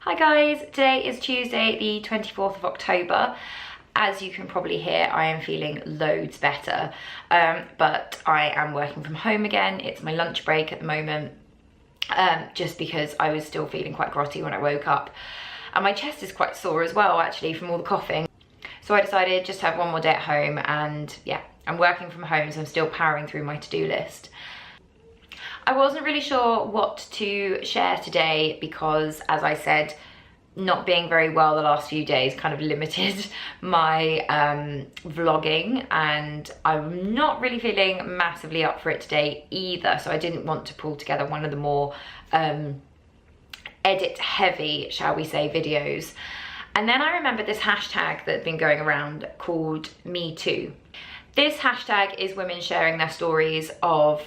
Hi guys, today is Tuesday the 24th of October. As you can probably hear, I am feeling loads better, but I am working from home again. It's my lunch break at the moment, just because I was still feeling quite grotty when I woke up. And my chest is quite sore as well, actually, from all the coughing. So I decided just to have one more day at home, and yeah, I'm working from home, so I'm still powering through my to-do list. I wasn't really sure what to share today because, as I said, not being very well the last few days kind of limited my vlogging, and I'm not really feeling massively up for it today either, so I didn't want to pull together one of the more edit heavy, shall we say, videos. And then I remembered this hashtag that had been going around called Me Too. This hashtag is women sharing their stories of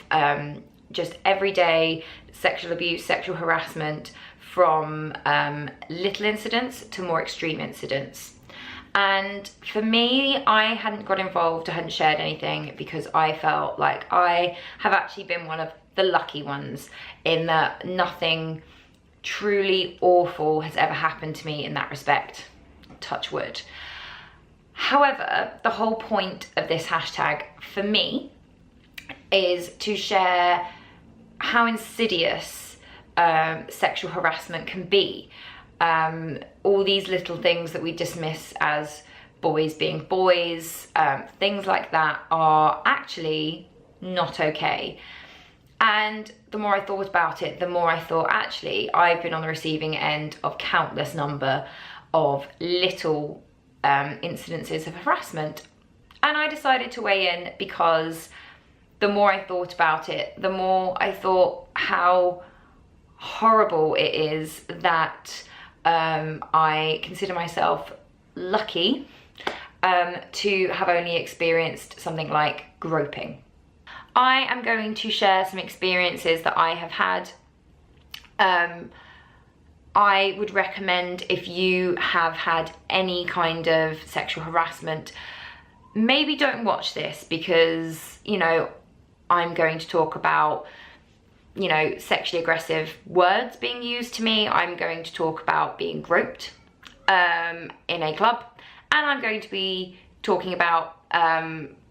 just everyday sexual abuse, sexual harassment, from little incidents to more extreme incidents. And for me, I hadn't got involved, I hadn't shared anything because I felt like I have actually been one of the lucky ones in that nothing truly awful has ever happened to me in that respect, touch wood. However, the whole point of this hashtag for me is to share how insidious sexual harassment can be. All these little things that we dismiss as boys being boys, things like that are actually not okay. And the more I thought about it, the more I thought, actually, I've been on the receiving end of countless number of little incidences of harassment. And I decided to weigh in because the more I thought about it, the more I thought how horrible it is that I consider myself lucky to have only experienced something like groping. I am going to share some experiences that I have had. I would recommend, if you have had any kind of sexual harassment, maybe don't watch this because, you know, I'm going to talk about, you know, sexually aggressive words being used to me. I'm going to talk about being groped in a club, and I'm going to be talking about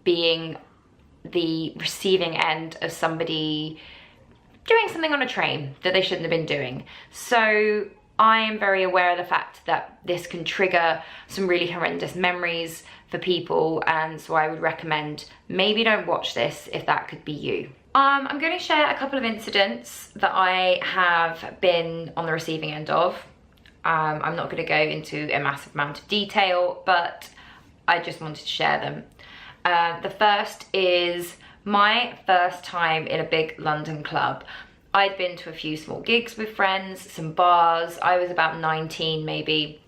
being the receiving end of somebody doing something on a train that they shouldn't have been doing. So I am very aware of the fact that this can trigger some really horrendous memories for people, and so I would recommend maybe don't watch this if that could be you. I'm going to share a couple of incidents that I have been on the receiving end of. I'm not going to go into a massive amount of detail, but I just wanted to share them. The first is my first time in a big London club. I'd been to a few small gigs with friends, some bars. I was about 19 maybe.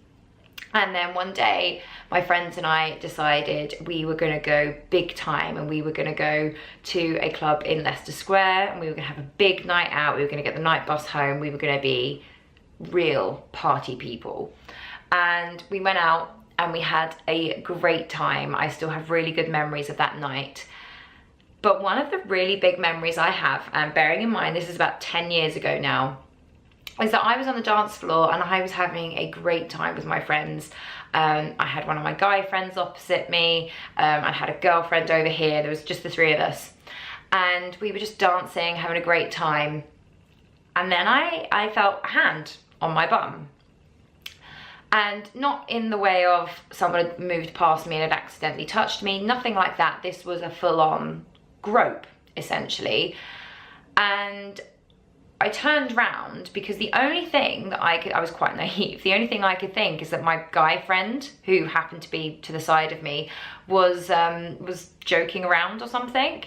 And then one day, my friends and I decided we were going to go big time, and we were going to go to a club in Leicester Square, and we were going to have a big night out. We were going to get the night bus home. We were going to be real party people. And we went out and we had a great time. I still have really good memories of that night. But one of the really big memories I have, and bearing in mind this is about 10 years ago now, is that I was on the dance floor and I was having a great time with my friends. I had one of my guy friends opposite me. I had a girlfriend over here. There was just the three of us. And we were just dancing, having a great time. And then I felt a hand on my bum. And not in the way of someone had moved past me and had accidentally touched me. Nothing like that. This was a full-on grope, essentially. And I turned round because the only thing that I was quite naive, the only thing I could think is that my guy friend, who happened to be to the side of me, was joking around or something.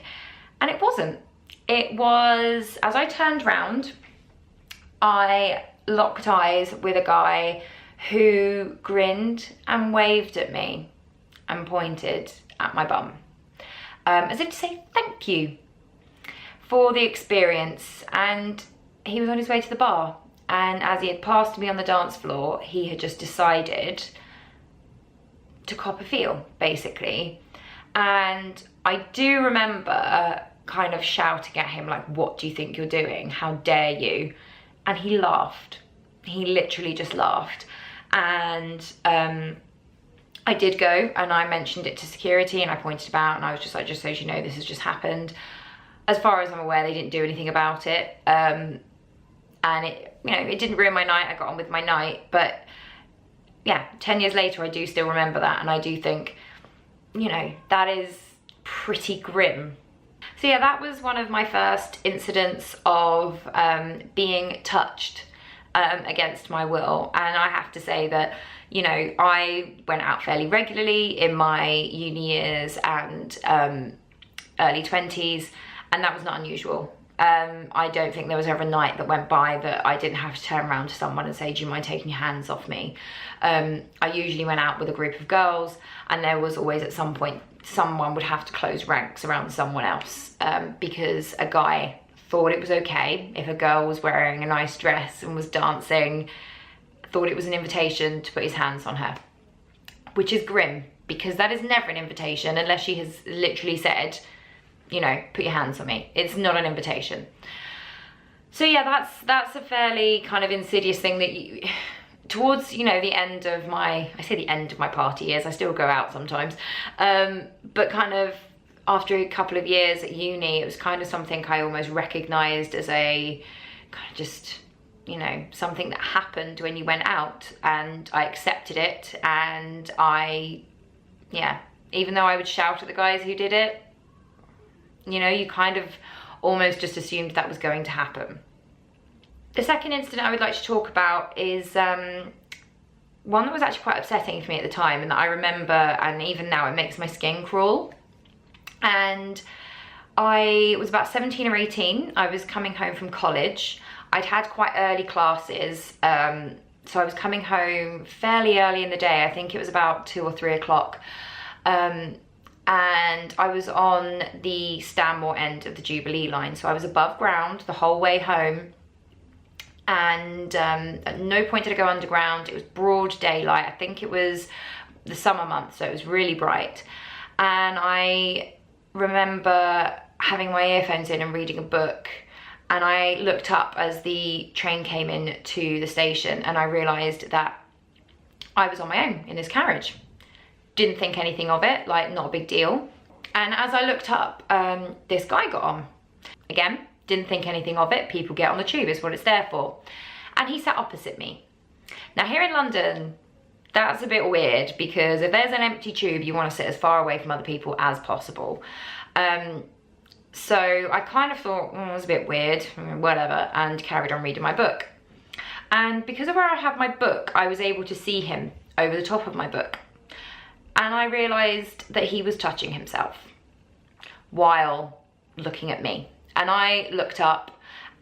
And it wasn't. It was, as I turned round, I locked eyes with a guy who grinned and waved at me and pointed at my bum, as if to say thank you for the experience. And he was on his way to the bar, and as he had passed me on the dance floor, he had just decided to cop a feel, basically. And I do remember kind of shouting at him like, what do you think you're doing? How dare you? And he laughed. He literally just laughed. And I did go and I mentioned it to security and I pointed about, and I was just like, just so you know, this has just happened. As far as I'm aware, they didn't do anything about it. And it, you know, it didn't ruin my night. I got on with my night. But yeah, 10 years later, I do still remember that. And I do think, you know, that is pretty grim. So yeah, that was one of my first incidents of being touched against my will. And I have to say that, you know, I went out fairly regularly in my uni years and early 20s, and that was not unusual. I don't think there was ever a night that went by that I didn't have to turn around to someone and say, do you mind taking your hands off me? I usually went out with a group of girls, and there was always at some point someone would have to close ranks around someone else, because a guy thought it was okay if a girl was wearing a nice dress and was dancing, thought it was an invitation to put his hands on her, which is grim, because that is never an invitation unless she has literally said, you know, put your hands on me. It's not an invitation. So yeah, that's a fairly kind of insidious thing that you, towards, you know, the end of my, I say the end of my party years, I still go out sometimes, but kind of after a couple of years at uni, it was kind of something I almost recognised as a kind of just, you know, something that happened when you went out, and I accepted it. And yeah, even though I would shout at the guys who did it, you know, you kind of almost just assumed that was going to happen. The second incident I would like to talk about is one that was actually quite upsetting for me at the time, and that I remember, and even now it makes my skin crawl. And I was about 17 or 18. I was coming home from college. I'd had quite early classes, so I was coming home fairly early in the day. I think it was about 2 or 3 o'clock. And I was on the Stanmore end of the Jubilee line. So I was above ground the whole way home. And at no point did I go underground. It was broad daylight. I think it was the summer months, so it was really bright. And I remember having my earphones in and reading a book, and I looked up as the train came in to the station, and I realised that I was on my own in this carriage. Didn't think anything of it, like not a big deal. And as I looked up, this guy got on. Again, didn't think anything of it. People get on the tube, it's what it's there for. And he sat opposite me. Now here in London, that's a bit weird, because if there's an empty tube, you want to sit as far away from other people as possible. So I kind of thought, it was a bit weird, whatever, and carried on reading my book. And because of where I had my book, I was able to see him over the top of my book. And I realised that he was touching himself while looking at me. And I looked up,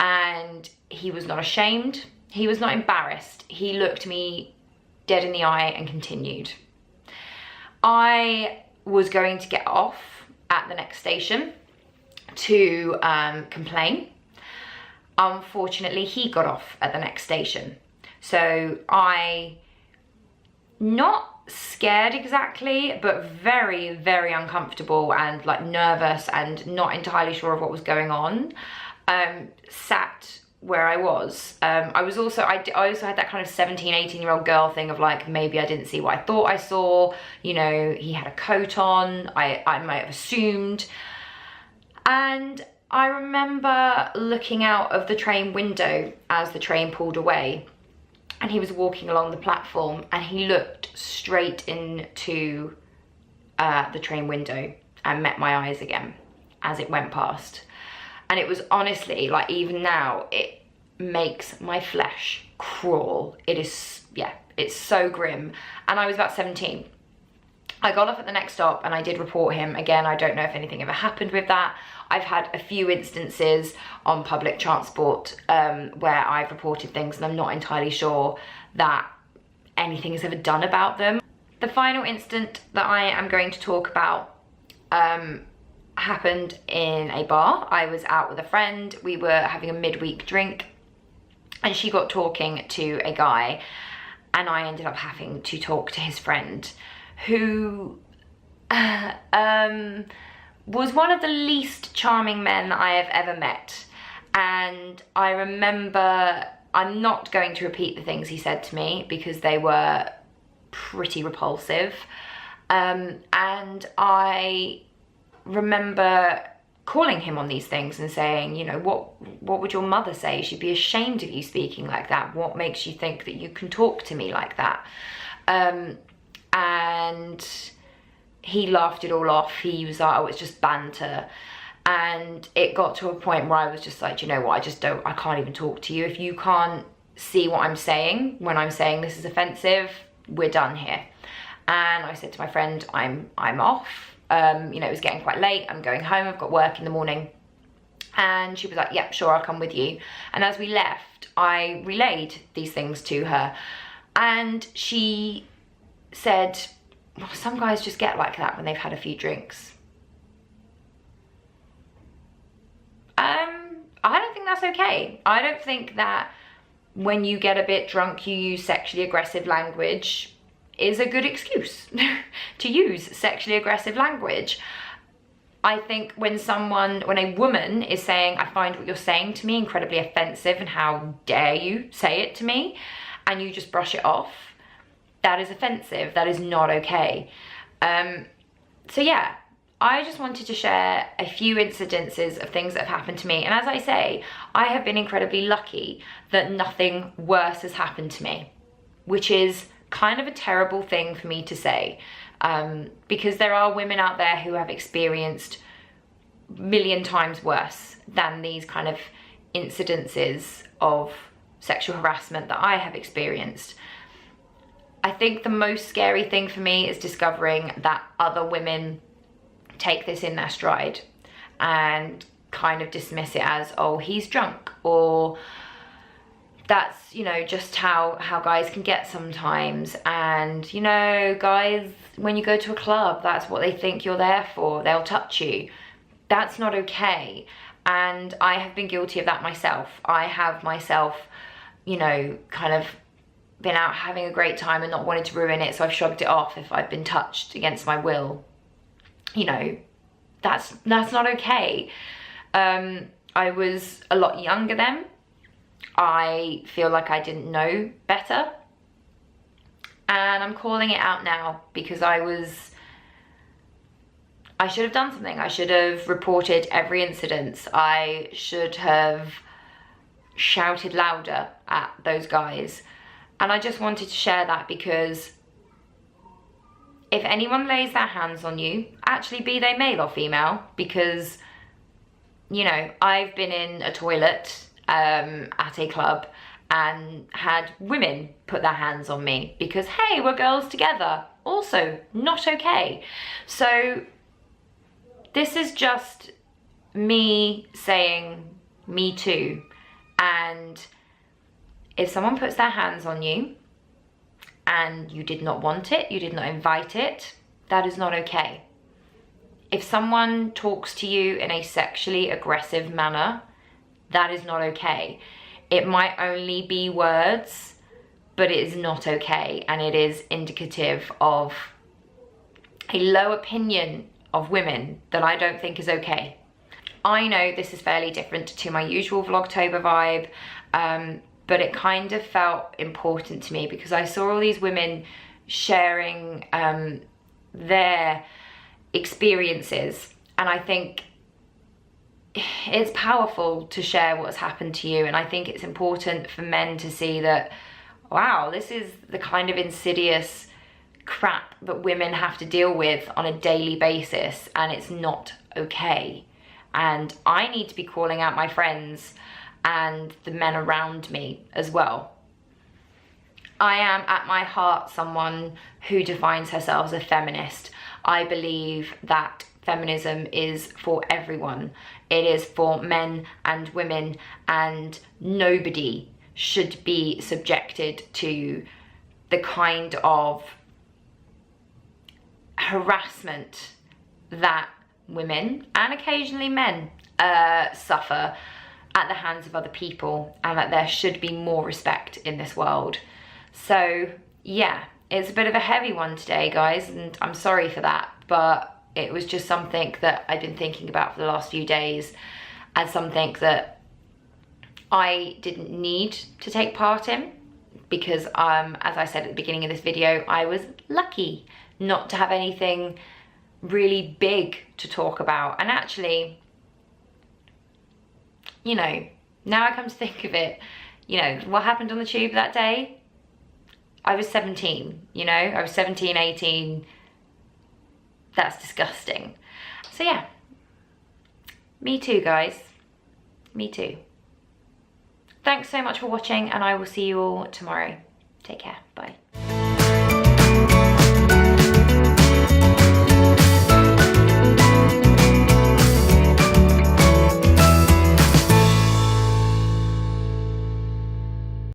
and he was not ashamed. He was not embarrassed. He looked me dead in the eye and continued. I was going to get off at the next station to complain. Unfortunately, he got off at the next station. So I, not scared exactly, but very, very uncomfortable and like nervous and not entirely sure of what was going on, sat where I was. I also had that kind of 17, 18-year-old girl thing of like, maybe I didn't see what I thought I saw. You know, he had a coat on. I might have assumed. And I remember looking out of the train window as the train pulled away, and he was walking along the platform, and he looked straight into the train window and met my eyes again as it went past. And it was honestly, like, even now, it makes my flesh crawl. It is, yeah, it's so grim. And I was about 17. I got off at the next stop and I did report him. Again, I don't know if anything ever happened with that. I've had a few instances on public transport where I've reported things and I'm not entirely sure that anything is ever done about them. The final incident that I am going to talk about happened in a bar. I was out with a friend. We were having a midweek drink, and she got talking to a guy, and I ended up having to talk to his friend, who was one of the least charming men I have ever met. And I remember I'm not going to repeat the things he said to me because they were pretty repulsive. And I remember calling him on these things and saying, you know, what would your mother say? She'd be ashamed of you speaking like that. What makes you think that you can talk to me like that? And he laughed it all off. He was like, oh, it's just banter. And it got to a point where I was just like, you know what, I can't even talk to you. If you can't see what I'm saying when I'm saying this is offensive, we're done here. And I said to my friend, I'm off. You know, it was getting quite late. I'm going home. I've got work in the morning. And she was like, yep, sure, I'll come with you. And as we left, I relayed these things to her. And she said, well, some guys just get like that when they've had a few drinks. I don't think that's okay. I don't think that when you get a bit drunk, you use sexually aggressive language is a good excuse to use sexually aggressive language. I think when a woman is saying, I find what you're saying to me incredibly offensive and how dare you say it to me, and you just brush it off, that is offensive. That is not okay. So yeah, I just wanted to share a few incidences of things that have happened to me. And as I say, I have been incredibly lucky that nothing worse has happened to me, which is kind of a terrible thing for me to say, because there are women out there who have experienced a million times worse than these kind of incidences of sexual harassment that I have experienced. I think the most scary thing for me is discovering that other women take this in their stride and kind of dismiss it as, oh, he's drunk, or that's, you know, just how guys can get sometimes. And, you know, guys, when you go to a club, that's what they think you're there for. They'll touch you. That's not okay. And I have been guilty of that myself. I have myself, you know, kind of been out having a great time and not wanted to ruin it, so I've shrugged it off if I've been touched against my will. You know, that's not okay. I was a lot younger then. I feel like I didn't know better. And I'm calling it out now because I should have done something. I should have reported every incident. I should have shouted louder at those guys. And I just wanted to share that because if anyone lays their hands on you, actually be they male or female, because, you know, I've been in a toilet at a club and had women put their hands on me because, hey, we're girls together. Also not okay. So this is just me saying me too. And if someone puts their hands on you and you did not want it, you did not invite it, that is not okay. If someone talks to you in a sexually aggressive manner, that is not okay. It might only be words, but it is not okay, and it is indicative of a low opinion of women that I don't think is okay. I know this is fairly different to my usual Vlogtober vibe, but it kind of felt important to me because I saw all these women sharing their experiences, and I think it's powerful to share what's happened to you. And I think it's important for men to see that, wow, this is the kind of insidious crap that women have to deal with on a daily basis, and it's not okay. And I need to be calling out my friends and the men around me as well. I am at my heart someone who defines herself as a feminist. I believe that feminism is for everyone. It is for men and women, and nobody should be subjected to the kind of harassment that women and occasionally men suffer at the hands of other people, and that there should be more respect in this world. So yeah, it's a bit of a heavy one today, guys, and I'm sorry for that, but it was just something that I've been thinking about for the last few days, and something that I didn't need to take part in, because as I said at the beginning of this video, I was lucky not to have anything really big to talk about. And actually, you know, now I come to think of it, you know, what happened on the tube that day? I was 17, you know, I was 17, 18. That's disgusting. So yeah, me too, guys. Me too. Thanks so much for watching, and I will see you all tomorrow. Take care. Bye.